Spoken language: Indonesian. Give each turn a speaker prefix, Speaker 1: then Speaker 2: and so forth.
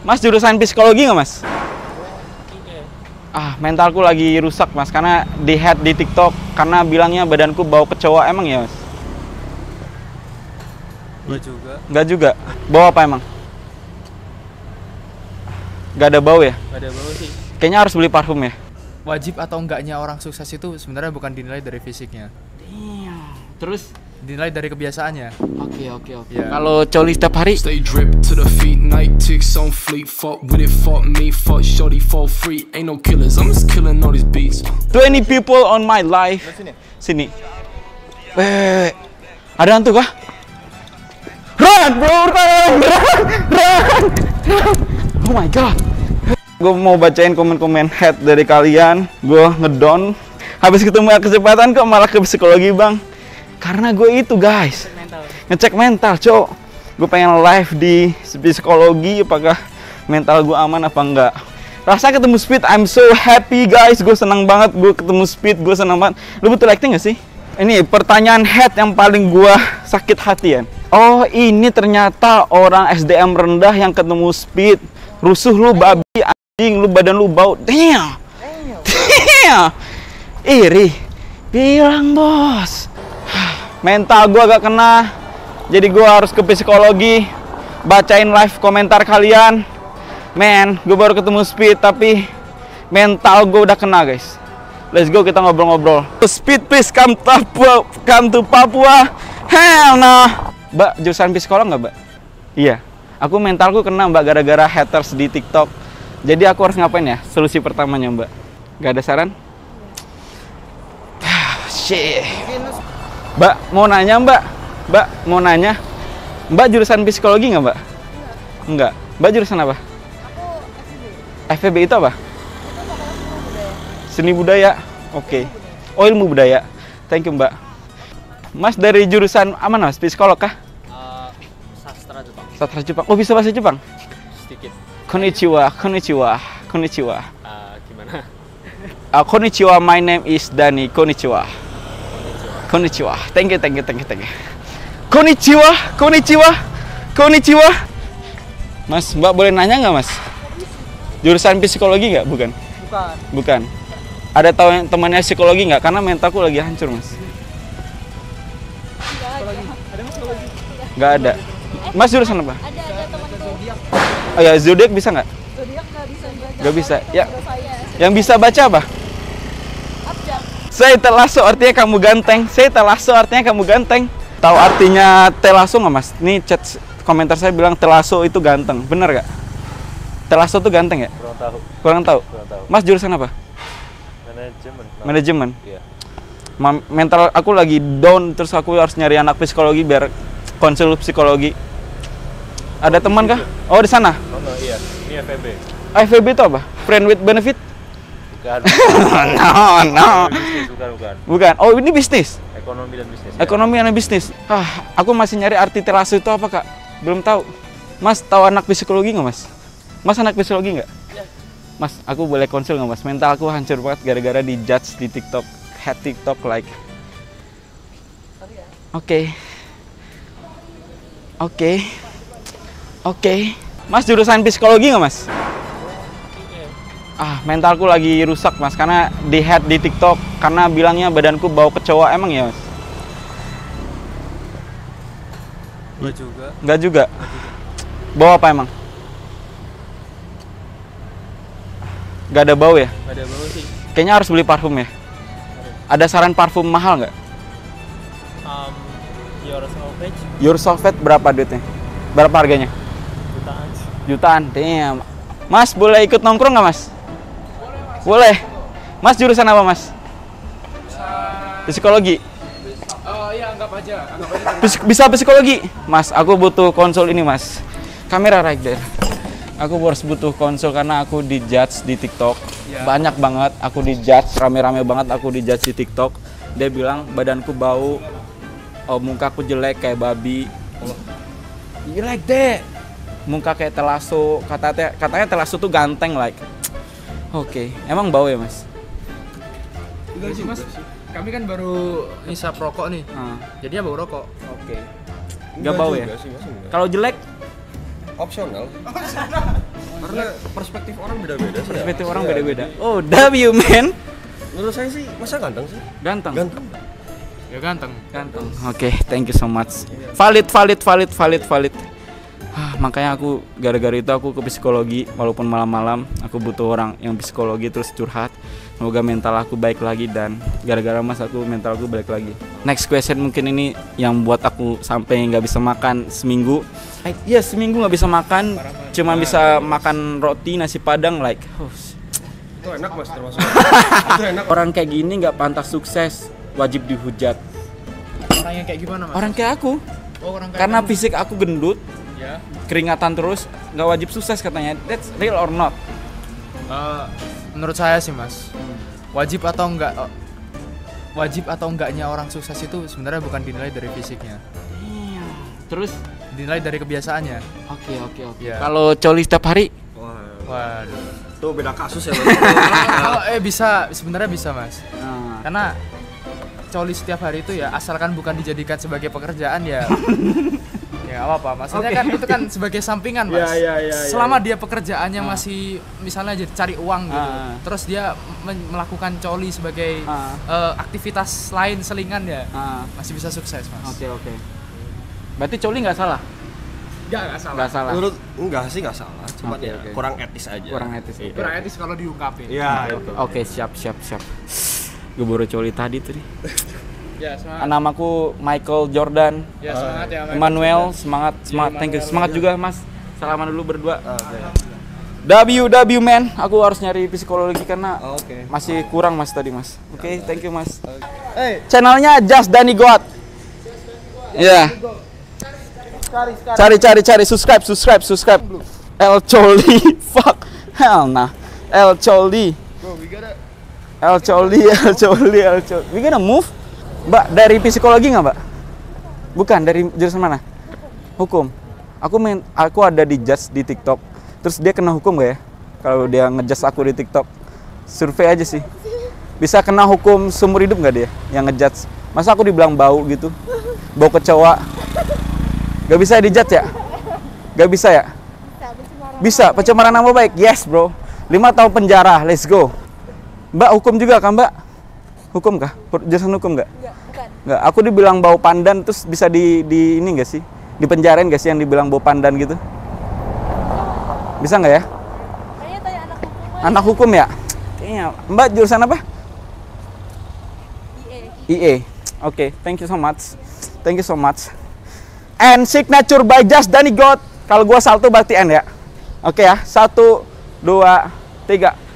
Speaker 1: Mas jurusan psikologi nggak mas? Ah, mentalku lagi rusak mas, karena di-head di TikTok karena bilangnya badanku bau kecoa. Emang ya mas?
Speaker 2: Enggak juga.
Speaker 1: Nggak juga. Bau apa emang? Nggak ada bau ya?
Speaker 2: Nggak ada bau sih.
Speaker 1: Kayaknya harus beli parfum ya?
Speaker 3: Wajib atau enggaknya orang sukses itu sebenarnya bukan dinilai dari fisiknya.
Speaker 1: Terus?
Speaker 3: Dinilai dari kebiasaannya.
Speaker 1: Oke.
Speaker 3: Ya.
Speaker 1: Kalau coli setiap hari?
Speaker 4: Stay drip to the feet, night ticks on fleet. Fuck with it, fuck me, fuck shorty, fall free. Ain't no killers, I'm just killing all these beats.
Speaker 1: 20 people on my life. Sini. Weh. Ada hantu kah? Run bro, run. Oh my god. Gue mau bacain komen-komen head dari kalian. Gue ngedon. Habis ketemu kesempatan kok malah ke psikologi bang. Karena gue itu guys ngecek mental cok. Gue pengen live di psikologi. Apakah mental gue aman apa enggak. Rasa ketemu Speed, I'm so happy guys. Gue senang banget gue ketemu Speed. Gue senang banget. Lu betul acting gak sih? Ini pertanyaan head yang paling gue sakit hati ya. Oh ini ternyata orang SDM rendah yang ketemu Speed. Rusuh lu babi anjing. Lu badan lu bau. Damn. Iri. Bilang bos. Mental gue agak kena. Jadi gue harus ke psikologi. Bacain live komentar kalian. Man, gue baru ketemu Speed. Tapi mental gue udah kena guys. Let's go kita ngobrol-ngobrol. Speed please come to Papua. Hell no. Mbak, jurusan psikolog nggak mbak? Iya. Aku mentalku kena mbak gara-gara haters di TikTok. Jadi aku harus ngapain ya? Solusi pertamanya mbak. Gak ada saran? Shit. Mbak, mau nanya mbak. Mbak, mau nanya. Mbak jurusan psikologi nggak mbak? Enggak. Mbak jurusan apa? Aku FEB itu apa? Seni budaya. Oke. Oh ilmu budaya. Thank you mbak. Mas dari jurusan mana mas? Psikolog kah?
Speaker 2: Sastra Jepang.
Speaker 1: Sastra Jepang. Oh bisa bahasa Jepang?
Speaker 2: Sedikit.
Speaker 1: Konnichiwa.
Speaker 2: Gimana?
Speaker 1: Konnichiwa, my name is Dani. Konnichiwa. Thank you. Konnichiwa. Mas, mbak boleh nanya nggak mas? Jurusan psikologi nggak? Bukan. Ada tahu yang temannya psikologi nggak? Karena mentalku lagi hancur mas. Nggak ada. Mas jurusan apa?
Speaker 5: Ada temanku.
Speaker 1: Oh ya, zodiak bisa nggak?
Speaker 5: Zodiak nggak bisa baca.
Speaker 1: Nggak bisa. Ya.
Speaker 5: Saya.
Speaker 1: Yang bisa baca apa?
Speaker 5: Abjad.
Speaker 1: Saya telaso artinya kamu ganteng. Tahu artinya telaso nggak mas? Nih chat komentar saya bilang telaso itu ganteng. Bener nggak? Telaso itu ganteng ya? Kurang tahu. Mas jurusan apa? Manajemen.
Speaker 2: Iya.
Speaker 1: Mental aku lagi down, terus aku harus nyari anak psikologi biar konsul psikologi. Ada teman kah? Oh di sana.
Speaker 2: Oh iya, ini FEB.
Speaker 1: FEB itu apa? Friend with benefit?
Speaker 2: Bukan.
Speaker 1: No. Bukan. Oh ini bisnis.
Speaker 2: Ekonomi dan bisnis.
Speaker 1: Aku masih nyari arti telaso itu apa kak? Belum tahu. Mas tahu anak psikologi nggak mas? Mas anak psikologi nggak?
Speaker 2: Iya.
Speaker 1: Mas, aku boleh konsul nggak mas? Mental aku hancur banget gara-gara di judge di TikTok. Head TikTok like. Oke. Mas jurusan psikologi nggak mas? Mentalku lagi rusak mas, karena di head di TikTok karena bilangnya badanku bau kecoa. Emang ya mas? Nggak juga. Bau apa emang? Nggak ada bau ya?
Speaker 2: Nggak ada bau sih.
Speaker 1: Kayaknya harus beli parfum ya? Ada saran parfum mahal nggak? Your Salvage berapa duitnya? Berapa harganya? Jutaan. Damn. Mas boleh ikut nongkrong nggak mas? Boleh. Mas jurusan apa mas? Psikologi.
Speaker 3: Oh iya, anggap aja.
Speaker 1: Bisa psikologi? Mas, aku butuh konsul ini mas. Kamera right there. Aku harus butuh konsul karena aku dijudge di TikTok.
Speaker 3: Ya.
Speaker 1: Banyak banget aku dijudge, rame-rame banget aku dijudge di TikTok. Dia bilang badanku bau, mukaku jelek kayak babi. You like that? Muka kayak telaso. Katanya telaso tuh ganteng like. Oke. Emang bau ya mas?
Speaker 3: Enggak sih mas. Kami kan baru ngisap rokok nih. Jadinya bau rokok.
Speaker 1: Oke. Nggak bau ya? Kalau jelek?
Speaker 2: Opsional.
Speaker 6: Karena perspektif orang beda-beda sih.
Speaker 1: Perspektif orang
Speaker 6: Iya.
Speaker 1: beda-beda. Oh, W man.
Speaker 6: Menurut saya sih, masa ganteng sih?
Speaker 1: Ganteng.
Speaker 6: Ganteng.
Speaker 3: Ya ganteng.
Speaker 1: Ganteng. Oke, thank you so much. Valid. Makanya aku gara-gara itu aku ke psikologi, walaupun malam-malam aku butuh orang yang psikologi terus curhat. Semoga mental aku baik lagi, dan gara-gara Mas aku mental aku baik lagi. Next question mungkin ini yang buat aku sampai nggak bisa makan seminggu. Iya, seminggu nggak bisa makan, cuma bisa makan roti nasi padang like.
Speaker 6: Itu enak Mas termasuk. Itu enak.
Speaker 1: Orang kayak gini nggak pantas sukses, wajib dihujat.
Speaker 3: Orang yang kayak gimana, Mas?
Speaker 1: Orang kayak aku,
Speaker 3: Oh, orang kayak
Speaker 1: karena
Speaker 3: kamu.
Speaker 1: fisik aku gendut,
Speaker 3: Ya.
Speaker 1: keringatan terus, nggak wajib sukses katanya. That's real or not?
Speaker 3: Menurut saya sih, Mas, wajib atau enggaknya orang sukses itu sebenarnya bukan dinilai dari fisiknya,
Speaker 1: Terus?
Speaker 3: dinilai dari kebiasaannya.
Speaker 1: Oke.
Speaker 3: Ya.
Speaker 1: Kalau coli setiap hari?
Speaker 3: Waduh.
Speaker 6: Itu beda kasus ya.
Speaker 3: Kalau sebenarnya bisa, Mas.
Speaker 1: Nah,
Speaker 3: Karena coli setiap hari itu ya asalkan bukan dijadikan sebagai pekerjaan ya. Ya apa maksudnya kan itu kan sebagai sampingan, Mas.
Speaker 1: Ya.
Speaker 3: Selama dia pekerjaannya masih misalnya jadi cari uang gitu. Terus dia melakukan coli sebagai aktivitas lain selingan ya. Masih bisa sukses, Mas.
Speaker 1: Oke. Berarti coli nggak salah?
Speaker 3: Enggak salah.
Speaker 1: Nggak salah.
Speaker 6: Menurut enggak sih enggak salah, cuma
Speaker 1: Oke,
Speaker 6: ya
Speaker 1: oke.
Speaker 6: kurang etis aja.
Speaker 1: Kurang etis.
Speaker 6: Iya.
Speaker 3: Kurang etis kalau diungkapin.
Speaker 6: Iya,
Speaker 1: Oke, siap. Gue baru coli tadi tuh.
Speaker 3: Ya, semangat.
Speaker 1: Namaku Michael Jordan.
Speaker 3: Ya, semangat ya, Mas.
Speaker 1: Emmanuel, semangat, thank you. Semangat juga, Mas. Salaman dulu berdua.
Speaker 6: Oke.
Speaker 1: W man, aku harus nyari psikologi karena
Speaker 6: Oke.
Speaker 1: masih kurang Mas tadi, Mas. Oke, thank you, Mas.
Speaker 6: Hey,
Speaker 1: Channelnya Just Danny God. Iya. Cari, subscribe. El Choli, fuck, hell nah. El Choli. We gonna move? Mbak, dari psikologi nggak, Mbak? Bukan, dari jurusan mana? Hukum. Aku ada di judge di TikTok. Terus dia kena hukum gak ya? Kalau dia ngejudge aku di TikTok. Survei aja sih. Bisa kena hukum seumur hidup nggak dia yang ngejudge? Masa aku dibilang bau gitu? Bau kecoa. Gak bisa dijudge ya? Gak bisa ya? Bisa, pencemaran nama baik. Yes, bro. 5 tahun penjara. Let's go. Mbak, hukum juga kan, Mbak? Hukum kah? Jurusan hukum nggak? Nggak. Aku dibilang bau pandan, terus bisa di ini nggak sih? Dipenjarain nggak sih yang dibilang bau pandan gitu? Bisa nggak ya?
Speaker 5: Kayaknya tanya anak hukum.
Speaker 1: Anak hukum ya? Kayaknya. Mbak, jurusan apa? IE. Oke, thank you so much. And signature by Just Danny God. Kalau gua salto berarti N ya. Oke ya. 1, 2, 3.